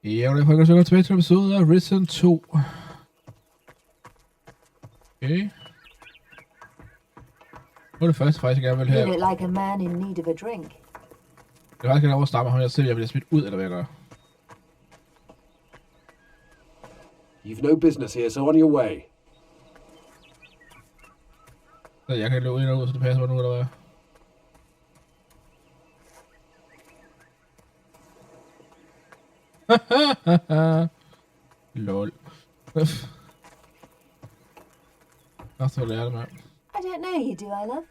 Ja, og derfor kan jeg tilbage til episode af Risen 2. Okay. Nu er det første faktisk, jeg gerne vil have. You look like a man in need of a drink. Jeg vil faktisk gerne overstarte med ham, jeg ser, jeg bliver smidt ud, eller hvad jeg gør. You've no business here, so on your way. Så jeg kan løbe ind og ud, så det passer mig nu, eller hvad? Lol. That's what I am. I don't know you, do I, love?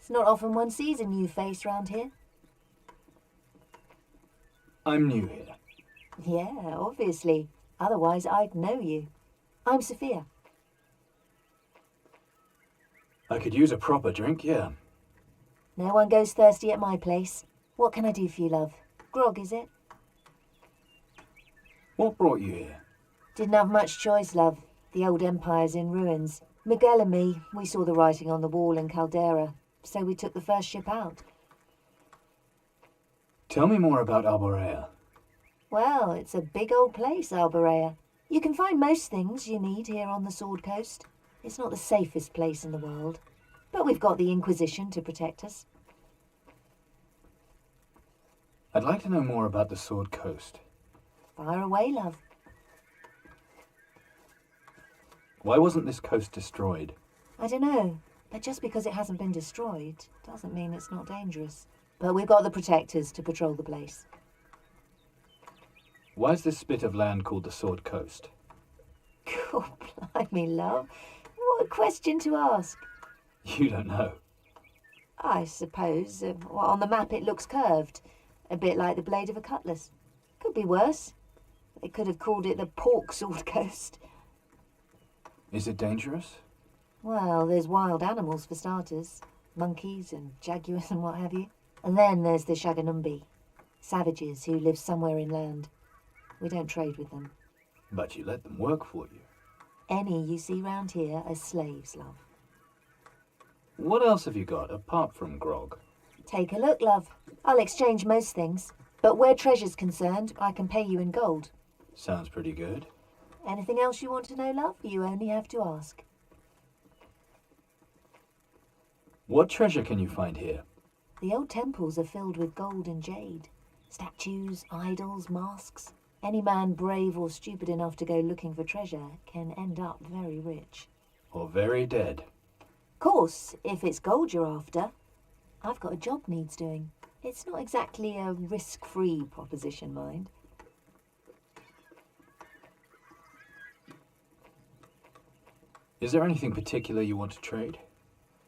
It's not often one sees a new face round here. I'm new here. Yeah, obviously. Otherwise, I'd know you. I'm Sophia. I could use a proper drink, yeah. No one goes thirsty at my place. What can I do for you, love? Grog, is it? What brought you here? Didn't have much choice, love. The old empire's in ruins. Miguel and me, we saw the writing on the wall in Caldera, so we took the first ship out. Tell me more about Arborea. Well, it's a big old place, Arborea. You can find most things you need here on the Sword Coast. It's not the safest place in the world, but we've got the Inquisition to protect us. I'd like to know more about the Sword Coast. Fire away, love. Why wasn't this coast destroyed? I don't know, but just because it hasn't been destroyed doesn't mean it's not dangerous. But we've got the protectors to patrol the place. Why is this spit of land called the Sword Coast? God, blimey, love. What a question to ask. You don't know. I suppose, on the map it looks curved. A bit like the blade of a cutlass. Could be worse. They could have called it the Pork Sword Coast. Is it dangerous? Well, there's wild animals for starters. Monkeys and jaguars and what have you. And then there's the Shaganumbi. Savages who live somewhere inland. We don't trade with them. But you let them work for you. Any you see round here are slaves, love. What else have you got apart from grog? Take a look, love. I'll exchange most things. But where treasure's concerned, I can pay you in gold. Sounds pretty good. Anything else you want to know, love? You only have to ask. What treasure can you find here? The old temples are filled with gold and jade. Statues, idols, masks. Any man brave or stupid enough to go looking for treasure can end up very rich. Or very dead. Course, if it's gold you're after, I've got a job needs doing. It's not exactly a risk-free proposition, mind. Is there anything particular you want to trade?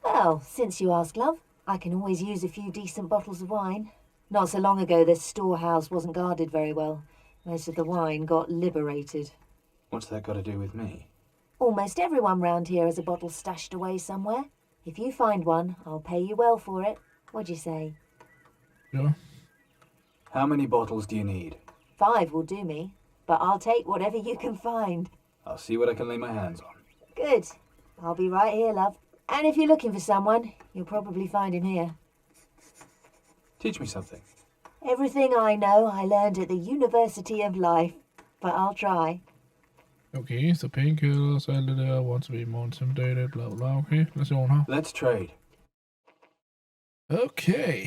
Well, since you ask, love, I can always use a few decent bottles of wine. Not so long ago, this storehouse wasn't guarded very well. Most of the wine got liberated. What's that got to do with me? Almost everyone round here has a bottle stashed away somewhere. If you find one, I'll pay you well for it. What'd you say? Yeah. How many bottles do you need? 5 will do me, but I'll take whatever you can find. I'll see what I can lay my hands on. Good. I'll be right here, love. And if you're looking for someone, you'll probably find him here. Teach me something. Everything I know I learned at the University of Life, but I'll try. Okay, så painkillers og alt det der, want to be more intimidated, bla bla bla. Okay, lad os se, hvad hun har. Let's trade. Okay.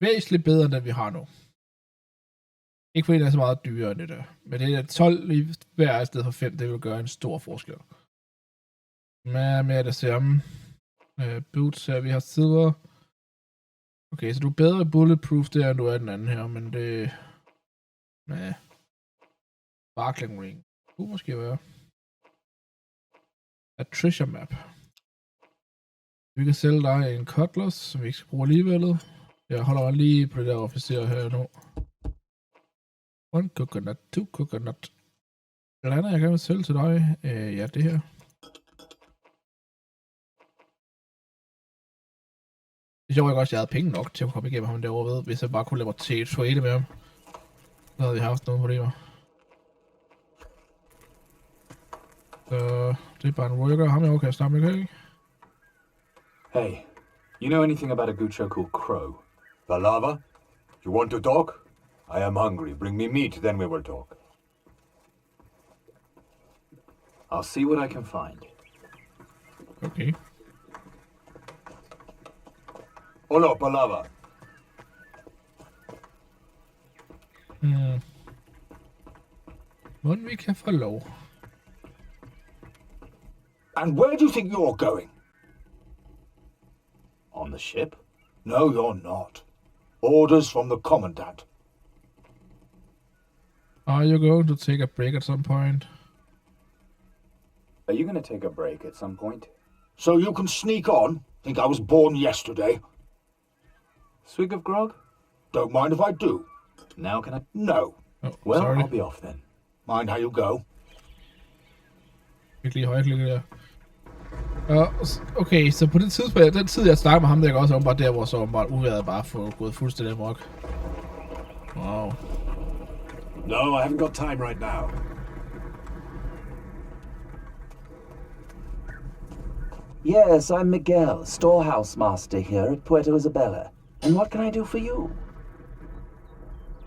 Væsentligt bedre, end den vi har nu. Ikke fordi den er så meget dyrere end det der. Men det er 12 i hver i stedet for 5, det vil gøre en stor forskel. Med det samme. Boots her, vi har sider. Okay, så du er bedre bulletproof der, end du er den anden her, men det... Nej. Sparkling ring. Kunne måske være. A treasure map. Vi kan sælge dig en cutlass, som vi ikke skal bruge alligevel. Jeg holder mig lige på det der officer her nu. 1 coconut, 2 coconut. Eller andet, jeg kan sælge til dig. Ja, det her. Det er sjovt, jeg også, jeg havde penge nok til at komme igennem ham derovre ved, hvis jeg bare kunne lade mig til trade med ham. Så havde vi haft nogle problemer. Så det er bare en worker. Ham er okay at snakke med, ikke? Hey, you know anything about a Gucho called Crow? Balava? You want to talk? I am hungry. Bring me meat, then we will talk. I'll see what I can find. Okay. Hola, palava. Hvordan vi kan få lov. And where do you think you're going? On the ship? No, you're not. Orders from the commandant. Are you going to take a break at some point? Are you going to take a break at some point? So you can sneak on? Think I was born yesterday? Swig of grog? Don't mind if I do. Now can I? No. Oh, Well, sorry. I'll be off then. Mind how you go. Virkelig højklikket der. Okay, så på det tidspunkt, den tid jeg snakker med ham, der går også åbenbart der, hvor så åbenbart uværet bare får gået fuldstændig amok. Wow. No, I haven't got time right now. Yes, I'm Miguel, storehouse master here at Puerto Isabella. And what can I do for you?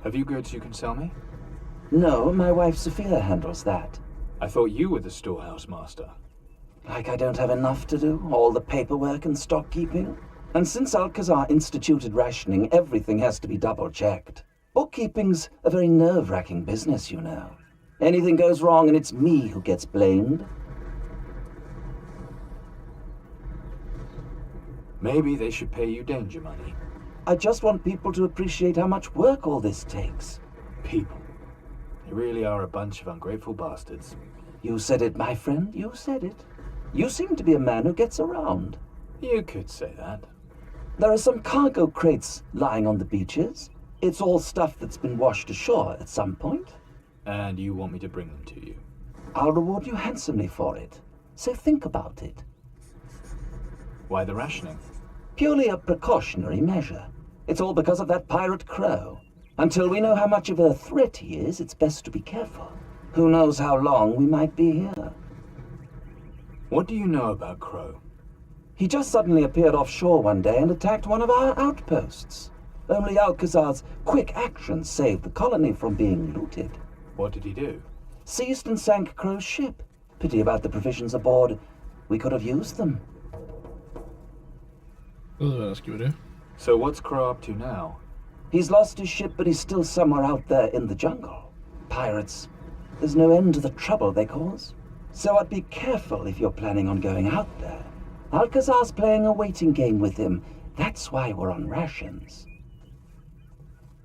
Have you goods you can sell me? No, my wife Sophia handles that. I thought you were the storehouse master. Like I don't have enough to do, all the paperwork and stock keeping. And since Alcazar instituted rationing, everything has to be double-checked. Bookkeeping's a very nerve-wracking business, you know. Anything goes wrong and it's me who gets blamed. Maybe they should pay you danger money. I just want people to appreciate how much work all this takes. People. They really are a bunch of ungrateful bastards. You said it, my friend, you said it. You seem to be a man who gets around. You could say that. There are some cargo crates lying on the beaches. It's all stuff that's been washed ashore at some point. And you want me to bring them to you? I'll reward you handsomely for it. So think about it. Why the rationing? Purely a precautionary measure. It's all because of that pirate Crow. Until we know how much of a threat he is, it's best to be careful. Who knows how long we might be here. What do you know about Crow? He just suddenly appeared offshore one day and attacked one of our outposts. Only Alcazar's quick action saved the colony from being looted. What did he do? Seized and sank Crow's ship. Pity about the provisions aboard. We could have used them. Jeg ved, hvad der sker ved det. So what's Crow up to now? He's lost his ship, but he's still somewhere out there in the jungle. Pirates. There's no end to the trouble they cause. So I'd be careful if you're planning on going out there. Alcazar's playing a waiting game with him. That's why we're on rations.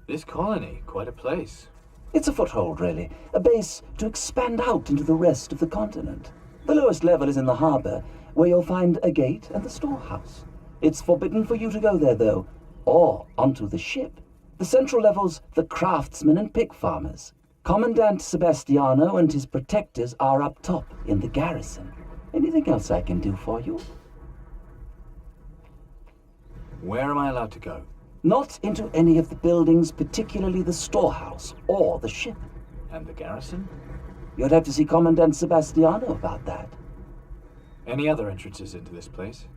This colony, quite a place. It's a foothold, really. A base to expand out into the rest of the continent. The lowest level is in the harbor, where you'll find a gate and the storehouse. It's forbidden for you to go there, though, or onto the ship. The central level's the craftsmen and pig farmers. Commandant Sebastiano and his protectors are up top in the garrison. Anything else I can do for you? Where am I allowed to go? Not into any of the buildings, particularly the storehouse or the ship. And the garrison? You'd have to see Commandant Sebastiano about that. Any other entrances into this place?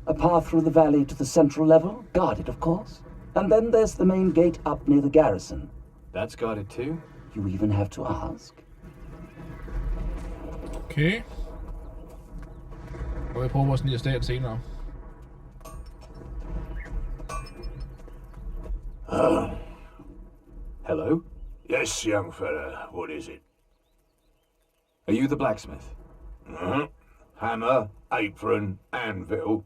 A path through the valley to the central level, guarded of course. And then there's the main gate up near the garrison. That's guarded too? You even have to ask. Okay. Og jeg prøver også lige at starte senere. Hello? Yes, young fella. What is it? Are you the blacksmith? Hammer, apron, anvil.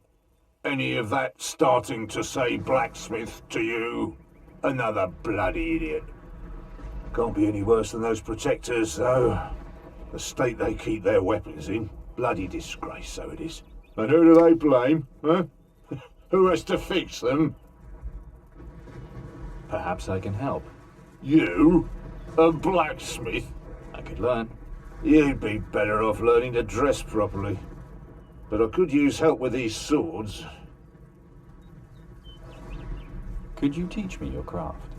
Any of that starting to say blacksmith to you? Another bloody idiot. Can't be any worse than those protectors, though. The state they keep their weapons in. Bloody disgrace, so it is. And who do they blame, huh? Who has to fix them? Perhaps I can help. You? A blacksmith? I could learn. You'd be better off learning to dress properly. But I could use help with these swords. Could you teach me your craft?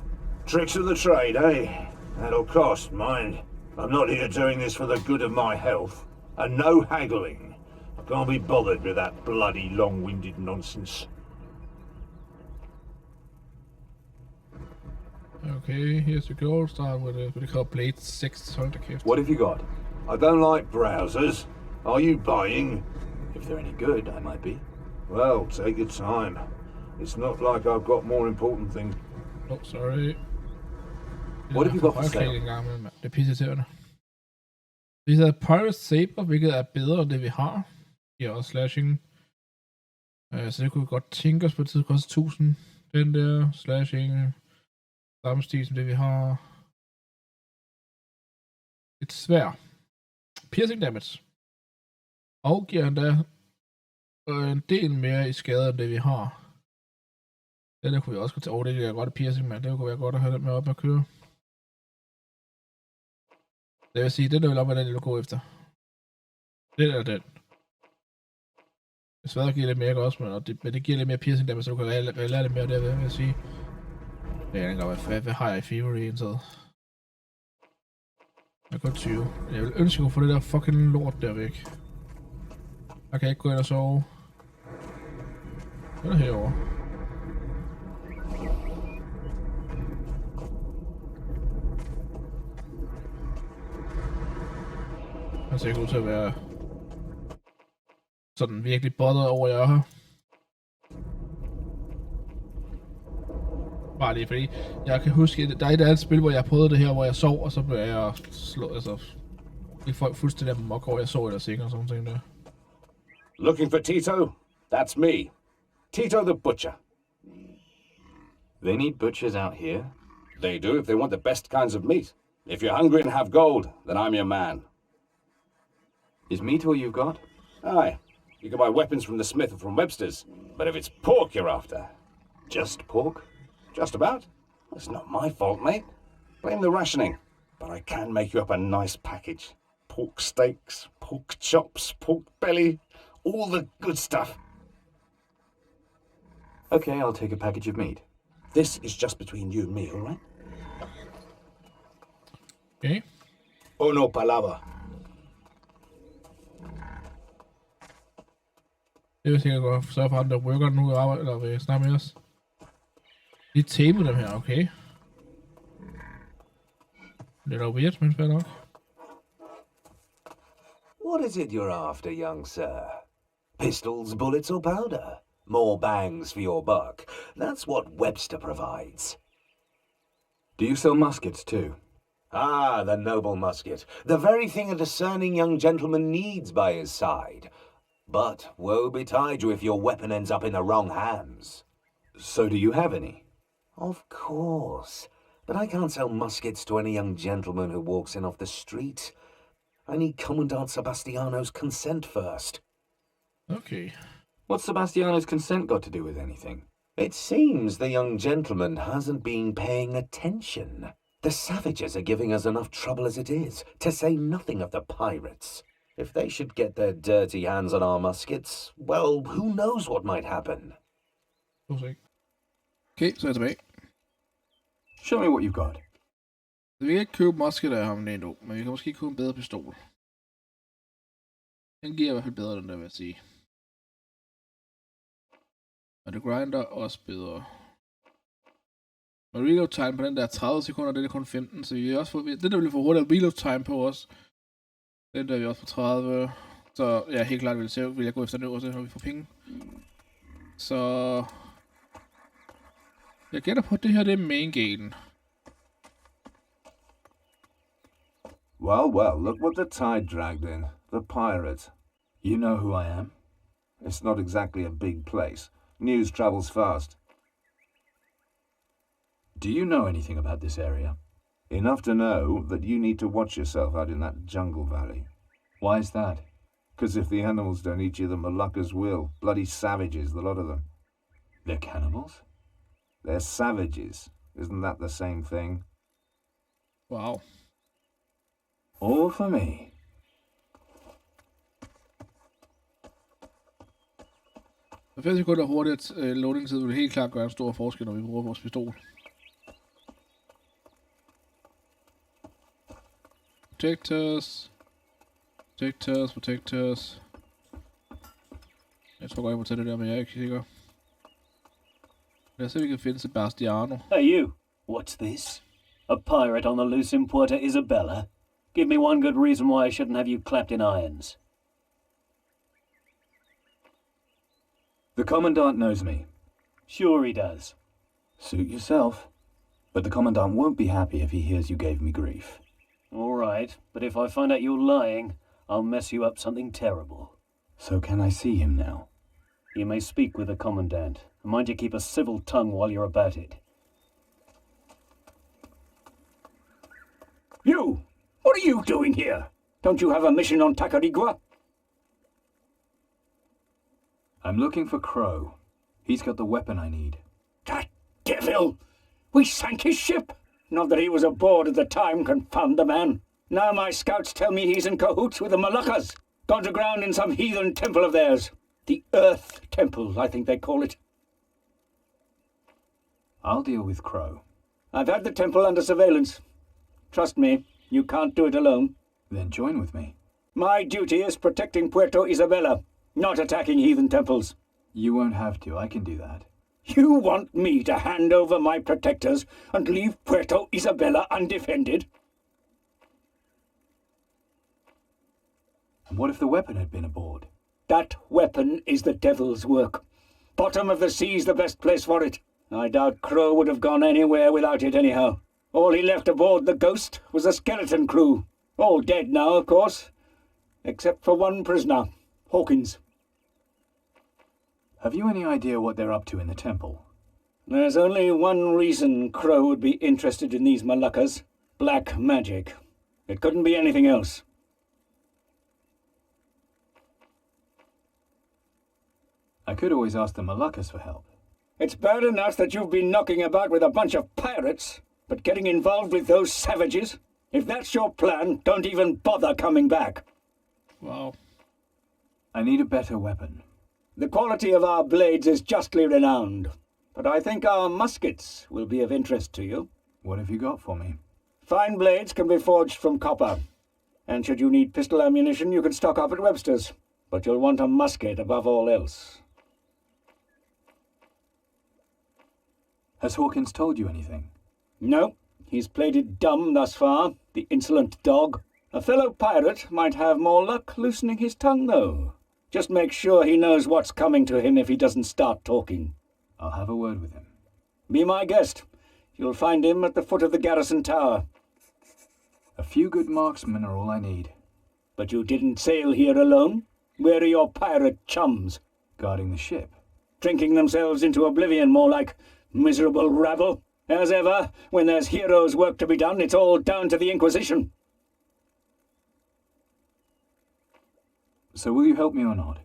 Tricks of the trade, eh? That'll cost, mind. I'm not here doing this for the good of my health. And no haggling. I can't be bothered with that bloody long-winded nonsense. Okay, here's your goal. Start with what they call blade 6. Hold da kæft. What have you got? I don't like browsers. Are you buying? If they're any good, I might be. Well, take your time. It's not like I've got more important things. Oh, sorry. What have you got for sale? En gang imellem, mand. Det er pisseirriterende. Vi har Pirate Saber, hvilket er bedre end det vi har. Det er også slashing. Så det kunne vi godt tænke os på tid. Det koster 1000. Den der slashing. Samme stil som det vi har. Et svær. Piercing damage. Og giver endda en del mere i skade end det vi har. Den der kunne vi også gå til. Det er godt piercing, mand. Det kunne være godt at have den med op at køre. Det vil sige, den der vil op med den, du går efter. Den er den. Det er svært at give lidt mere også, men det giver lidt mere piercing damage, så du kan lære lidt mere derved, vil jeg sige. Det er godt, hvad har jeg i Fever i indtaget? Jeg er godt 20. Jeg vil ønske at få det der fucking lort der væk. Jeg kan ikke gå ind og sove. Den er herovre. Han ser ikke ud til at være sådan virkelig bottet over, jeg er her. Bare lige fordi, jeg kan huske, der er et andet spil, hvor jeg prøvede det her, hvor jeg sov, og så blev jeg slået, altså, ikke folk fuldstændig af mok over, jeg sov eller seng og sådan ting der. Looking for Tito? That's me. Tito the Butcher. They need butchers out here. They do if they want the best kinds of meat. If you're hungry and have gold, then I'm your man. Is meat all you've got? Aye. You can buy weapons from the smith or from Webster's. But if it's pork you're after... Just pork? Just about. It's not my fault, mate. Blame the rationing. But I can make you up a nice package. Pork steaks, pork chops, pork belly, all the good stuff. Okay, I'll take a package of meat. This is just between you and me, all right? Okay. Uno palabra. Det vil sikkert godt sørge for, at der worker nu og arbejder, eller vil snakke med os. De taber dem her, okay. Lidt weird, men fair nok. What is it you're after, young sir? Pistols, bullets, or powder? More bangs for your buck. That's what Webster provides. Do you sell muskets too? Ah, the noble musket. The very thing a discerning young gentleman needs by his side. But woe betide you if your weapon ends up in the wrong hands. So do you have any? Of course. But I can't sell muskets to any young gentleman who walks in off the street. I need Commandant Sebastiano's consent first. Okay. What's Sebastiano's consent got to do with anything? It seems the young gentleman hasn't been paying attention. The savages are giving us enough trouble as it is, to say nothing of the pirates. If they should get their dirty hands on our muskets, well, who knows what might happen? Okay, så er jeg tilbage. Show me what you've got. Vi kan ikke købe musket af ham endnu, men vi kan måske købe en bedre pistol. Den giver i hvert fald bedre, den der, vil jeg sige. Og det grinder også bedre. Og reload time på den der 30 sekunder, den er kun 15, så vi også få, den der vil få hurtigere reload time på os. Den der er vi også på 30. Så ja, helt klart vil jeg gå efter den øverste, når vi får penge. Så jeg gætter på, at det her det er main gaten. Well, look what the tide dragged in. The pirate. You know who I am? It's not exactly a big place. News travels fast. Do you know anything about this area? Enough to know that you need to watch yourself out in that jungle valley. Why is that? Because if the animals don't eat you, the Moluccas will. Bloody savages, the lot of them. They're cannibals? They're savages. Isn't that the same thing? Wow. All for me. Så 5 sekunder hurtigt loading-tid vil helt klart gøre en stor forskel, når vi bruger vores pistol. Protect us. Protect us, protect us. Jeg tror godt, jeg må tage det der, men jeg er ikke sikker. Lad os se, om vi kan finde Sebastiano. Hey, you. What's this? A pirate on the loose in Puerto Isabella? Give me one good reason why I shouldn't have you clapped in irons. The Commandant knows me. Sure he does. Suit yourself. But the Commandant won't be happy if he hears you gave me grief. All right, but if I find out you're lying, I'll mess you up something terrible. So can I see him now? You may speak with the Commandant. Mind you keep a civil tongue while you're about it. You! What are you doing here? Don't you have a mission on Tacarigua? I'm looking for Crow. He's got the weapon I need. That devil! We sank his ship! Not that he was aboard at the time, confound the man. Now my scouts tell me he's in cahoots with the Moluccas. Gone to ground in some heathen temple of theirs. The Earth Temple, I think they call it. I'll deal with Crow. I've had the temple under surveillance. Trust me, you can't do it alone. Then join with me. My duty is protecting Puerto Isabella, not attacking heathen temples. You won't have to. I can do that. You want me to hand over my protectors and leave Puerto Isabella undefended? And what if the weapon had been aboard? That weapon is the devil's work. Bottom of the sea's the best place for it. I doubt Crow would have gone anywhere without it anyhow. All he left aboard the Ghost was a skeleton crew. All dead now, of course. Except for one prisoner, Hawkins. Have you any idea what they're up to in the temple? There's only one reason Crow would be interested in these Moluccas. Black magic. It couldn't be anything else. I could always ask the Moluccas for help. It's bad enough that you've been knocking about with a bunch of pirates, but getting involved with those savages? If that's your plan, don't even bother coming back. Wow. I need a better weapon. The quality of our blades is justly renowned, but I think our muskets will be of interest to you. What have you got for me? Fine blades can be forged from copper, and should you need pistol ammunition, you can stock up at Webster's, but you'll want a musket above all else. Has Hawkins told you anything? No, he's played it dumb thus far, the insolent dog. A fellow pirate might have more luck loosening his tongue, though. Just make sure he knows what's coming to him if he doesn't start talking. I'll have a word with him. Be my guest. You'll find him at the foot of the garrison tower. A few good marksmen are all I need. But you didn't sail here alone. Where are your pirate chums? Guarding the ship. Drinking themselves into oblivion, more like miserable rabble. As ever, when there's heroes' work to be done, it's all down to the Inquisition. So will you help me or not?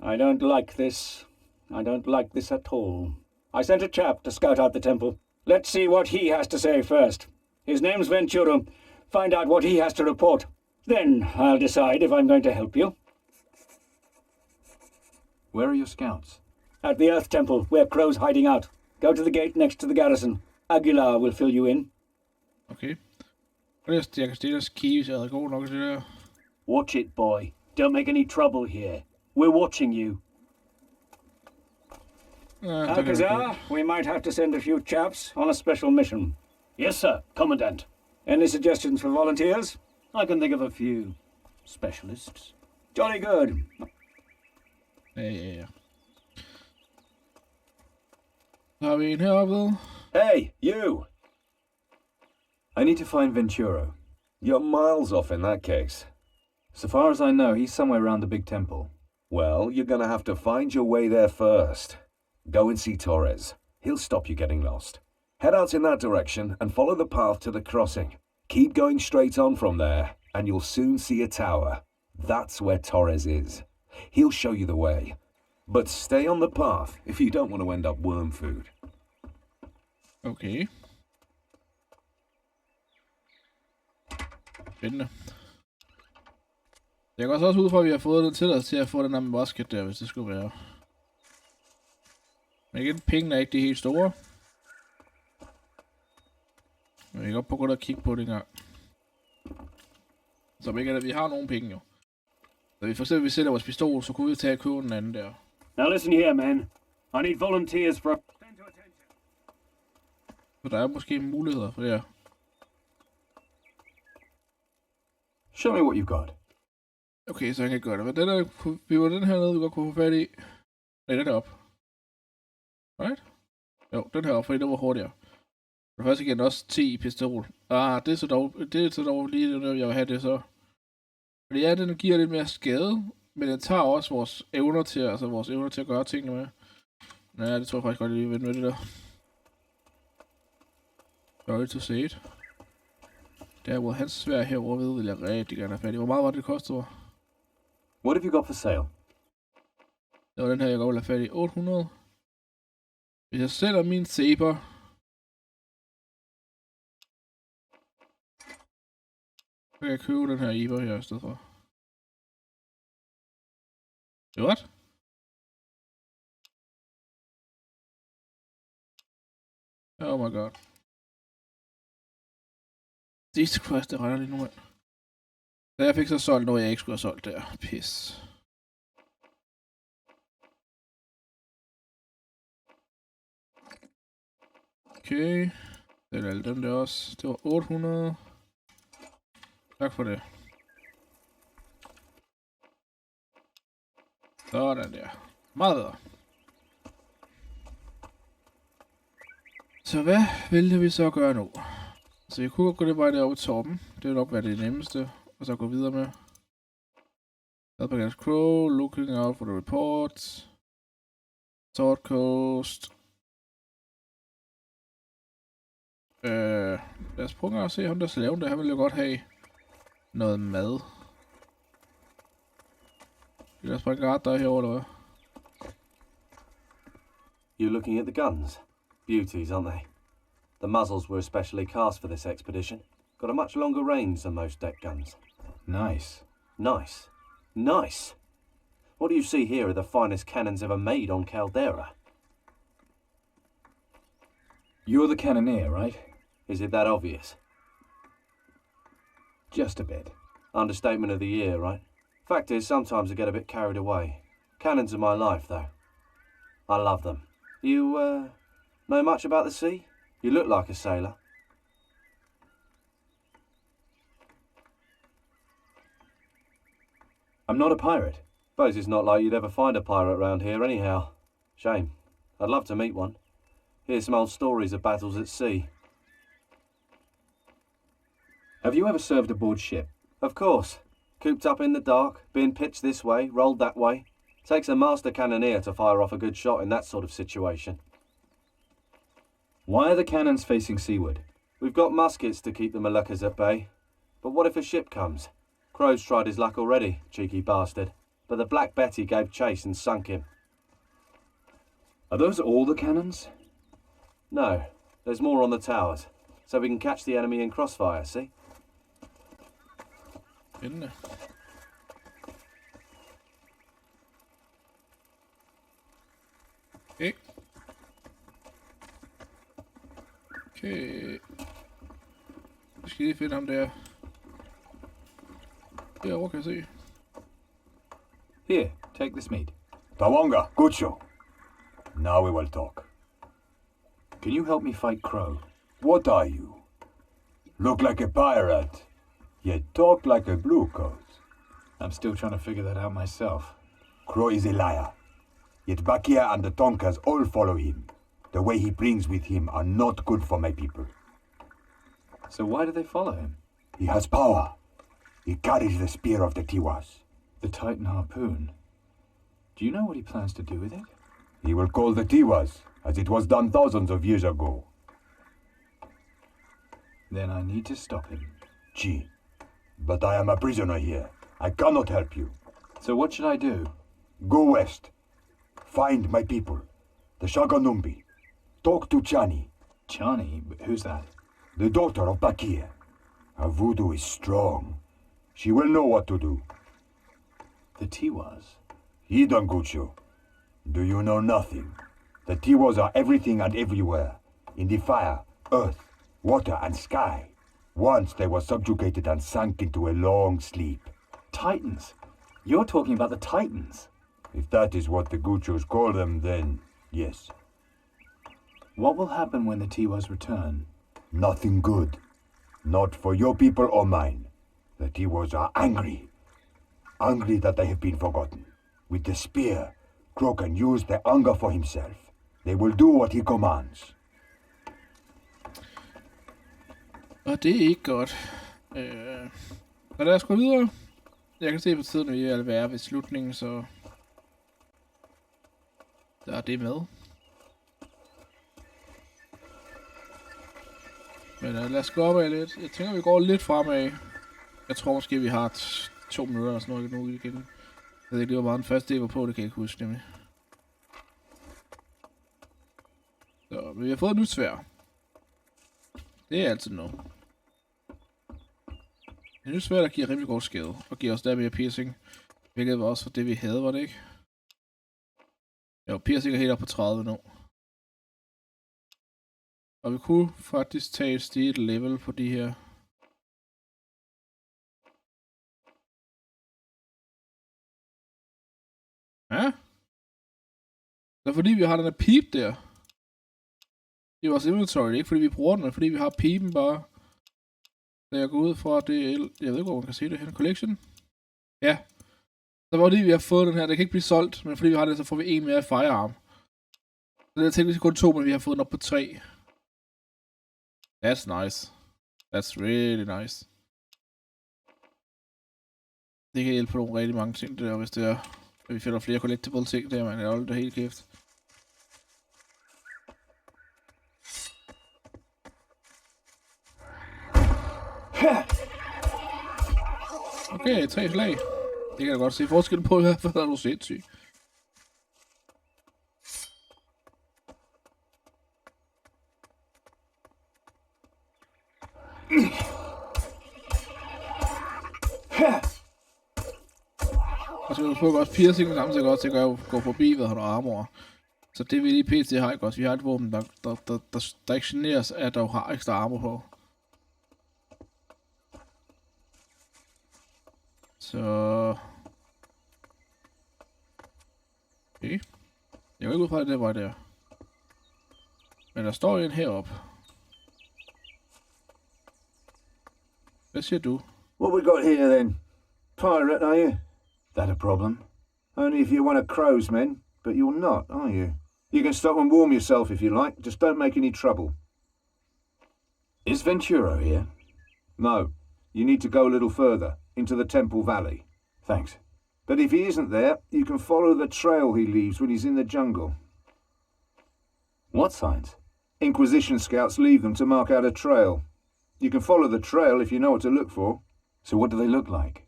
I don't like this. I don't like this at all. I sent a chap to scout out the temple. Let's see what he has to say first. His name's Venturo. Find out what he has to report. Then I'll decide if I'm going to help you. Where are your scouts? At the Earth Temple, where Crow's hiding out. Go to the gate next to the garrison. Aguilar will fill you in. Okay. Jeg kan stille os kige, så jeg er god nok til det der. Watch it, boy. Don't make any trouble here. We're watching you. Alcazar, we might have to send a few chaps on a special mission. Yes, sir, Commandant. Any suggestions for volunteers? I can think of a few specialists. Jolly good. Ja. Så har vi en heroppe. Hey, you! I need to find Venturo. You're miles off in that case. So far as I know, he's somewhere around the big temple. Well, you're gonna have to find your way there first. Go and see Torres. He'll stop you getting lost. Head out in that direction and follow the path to the crossing. Keep going straight on from there, and you'll soon see a tower. That's where Torres is. He'll show you the way. But stay on the path if you don't want to end up worm food. Okay. Spændende. Jeg går også ud fra, at vi har fået den tilladelse til at få den her musket der, hvis det skulle være. Men igen, pengene er ikke de helt store. Men vi kan godt på grund af at kigge på det engang. Så ikke at vi har nogle penge jo. Så vi for eksempel sælger vores pistol, så kunne vi tage og købe den anden der. Now listen here, men. I need volunteers for... Så der er måske muligheder for det her. Show me what you've got. Okay, så han kan gøre det. Men den er, vi var den her nede, vi godt kunne få fat i. Nej, den er op. Right? Jo, den her op, fordi den var hurtigere. Og først igen også 10 i pistol. Det er så dog lige det, jeg vil have det så. Fordi ja, den giver lidt mere skade, men den tager også vores evner til, at gøre tingene med. Ja, det tror jeg faktisk godt, jeg lige vil med det der. Sorry to say it. Derimod hans svær herovre ved, vil jeg rigtig gerne have fat i. Hvor meget var det kostede? What have you got for sale? Det var den her, jeg godt vil have fat i. 800. Hvis jeg sælger min saber, så kan jeg købe den her Iber her i stedet for. What? Oh my god. Jesus Christ, det regner lige nu, mand. Så jeg fik så solgt noget, jeg ikke skulle have solgt der. Pis. Okay. Det er alle dem der også. Det var 800. Tak for det. Sådan der. Meget bedre. Så hvad vælger vi så gøre nu? Så jeg kunne gå det bare deroppe i toppen. Det vil nok være det nemmeste. Og så gå videre med. Help against Crow. Looking out for the reports. Sword Coast. Lad os prøve at se ham der slaven der. Han vil jo godt have noget mad. Lad os bare garde dig herovre, eller hvad? You're looking at the guns. Beauties, aren't they? The muzzles were especially cast for this expedition. Got a much longer range than most deck guns. Nice. Nice. Nice. What do you see here are the finest cannons ever made on Caldera. You're the cannoneer, right? Is it that obvious? Just a bit. Understatement of the year, right? Fact is, sometimes I get a bit carried away. Cannons are my life, though. I love them. You, know much about the sea? You look like a sailor. I'm not a pirate. Suppose it's not like you'd ever find a pirate around here anyhow. Shame. I'd love to meet one. Hear some old stories of battles at sea. Have you ever served aboard ship? Of course. Cooped up in the dark, being pitched this way, rolled that way. Takes a master cannoneer to fire off a good shot in that sort of situation. Why are the cannons facing seaward? We've got muskets to keep the Moluccas at bay. But what if a ship comes? Crow's tried his luck already, cheeky bastard. But the Black Betty gave chase and sunk him. Are those all the cannons? No, there's more on the towers. So we can catch the enemy in crossfire, see? Spændende. Okay. Okay. Vi skal lige finde ham der. Derovre kan jeg se. Here, take this meat. Tawonga, Gucho. Now we will talk. Can you help me fight Crow? What are you? Look like a pirate, yet talk like a bluecoat. I'm still trying to figure that out myself. Crow is a liar, yet Bakia and the Tonkas all follow him. The way he brings with him are not good for my people. So why do they follow him? He has power. He carries the spear of the Tiwas. The Titan harpoon. Do you know what he plans to do with it? He will call the Tiwas, as it was done thousands of years ago. Then I need to stop him. Gee, but I am a prisoner here. I cannot help you. So what should I do? Go west. Find my people, the Shaganumbi. Talk to Chani, Chani? Who's that? the daughter of Bakir. Her voodoo is strong. She will know what to do. The Tiwas. Hidangucho, do you know nothing? The Tiwas are everything and everywhere. In the fire, earth, water and sky. Once they were subjugated and sank into a long sleep. Titans? You're talking about the Titans. If that is what the Guchos call them, then yes. What will happen when the Tiwas return? Nothing good. Not for your people or mine. The Tiwas are angry. Angry that they have been forgotten. With the spear, Crow can use their anger for himself. They will do what he commands. Og det er ikke godt. Så lad os gå videre. Jeg kan se på tiden, at vi er være ved slutningen, så der er det med. Men lad os gå opad lidt. Jeg tænker, vi går lidt fremad. Jeg tror måske, vi har 2 minutter eller sådan noget nu igen. Jeg ved ikke, det var bare den første del var på, det kan jeg ikke huske nemlig. Så, men vi har fået et nyt sværd. Det er altid noget. Det nyt sværd, der giver rimelig god skade, og giver os der mere piercing. Hvilket var også for det, vi havde, var det ikke? Jo, piercing er helt op på 30 nu. Og vi kunne faktisk tage et stiget level på de her. Ja? Det er fordi vi har den her pip der. Det er vores inventory, det er ikke fordi vi bruger den, men fordi vi har pipen bare. Så jeg går ud fra det, jeg ved ikke hvor man kan se det her, collection. Ja. Så var det vi har fået den her, det kan ikke blive solgt, men fordi vi har det, så får vi en mere firearm. Så det er teknisk kun 2, men vi har fået den op på 3. That's nice. That's really nice. Det kan hjælpe på nogle rigtig mange ting der, hvis det er, at vi finder flere collectible ting der, man. Jeg holder det helt kæft. Okay, 3 slag. Det kan jeg godt se forskel på i hvert fald, er du sindssyg. Og så kan du få også piercing samtidig godt til at gå forbi, hvad har du armor. Så det vi lige pt har ikke også. Vi har et våben, der ikke generes, at der har ekstra armor på. Så... Okay. Jeg går ikke ud fra, at det var der. Men der står en heroppe. Hvad siger du? What we got here then? Pirate, are you? That a problem? Only if you're one of Crow's men, but you're not, are you? You can stop and warm yourself if you like, just don't make any trouble. Is Venturo here? No, you need to go a little further, into the Temple Valley. Thanks. But if he isn't there, you can follow the trail he leaves when he's in the jungle. What signs? Inquisition scouts leave them to mark out a trail. You can follow the trail if you know what to look for. So what do they look like?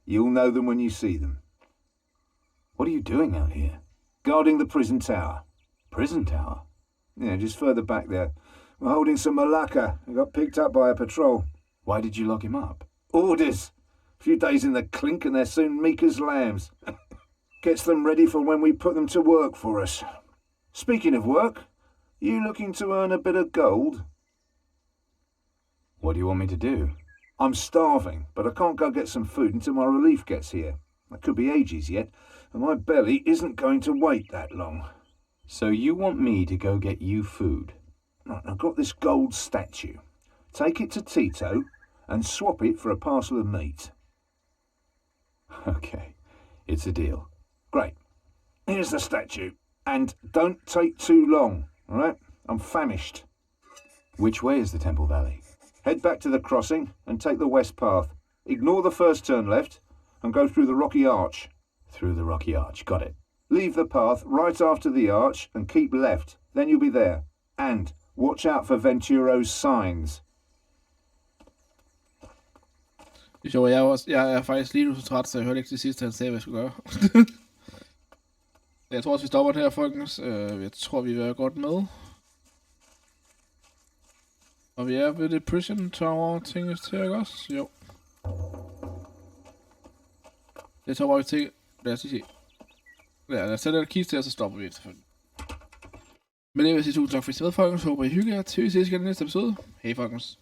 You'll know them when you see them. What are you doing out here? Guarding the prison tower. Prison tower? Yeah, just further back there. We're holding some Malacca who got picked up by a patrol. Why did you lock him up? Orders. A few days in the clink and they're soon meek as lambs. Gets them ready for when we put them to work for us. Speaking of work, you looking to earn a bit of gold? What do you want me to do? I'm starving, but I can't go get some food until my relief gets here. That could be ages yet, and my belly isn't going to wait that long. So you want me to go get you food? Right, I've got this gold statue. Take it to Tito and swap it for a parcel of meat. Okay, it's a deal. Great. Here's the statue. And don't take too long, all right? I'm famished. Which way is the Temple Valley? Head back to the crossing and take the west path. Ignore the first turn left and go through the rocky arch. Through the rocky arch, got it. Leave the path right after the arch and keep left. Then you'll be there. And watch out for Venturo's signs. Det er sjovt, jeg er faktisk lige nu så træt, så jeg hørte ikke det sidste, han sagde, hvad jeg skulle gøre. Jeg tror også, vi stopper den her, folkens. Jeg tror, vi vil være godt med. Og vi er ved det prison tower, tænkes til, ikke også? Jo. Det tror jeg, vi tænker. Lad os lige se. Ja, lad os sætte et kiste til, og så stopper vi efterfølgende. Men det vil sige tusind tak for at I så med, folkens. Håber I hygger jer til vi ses igen i næste episode. Hej, folkens.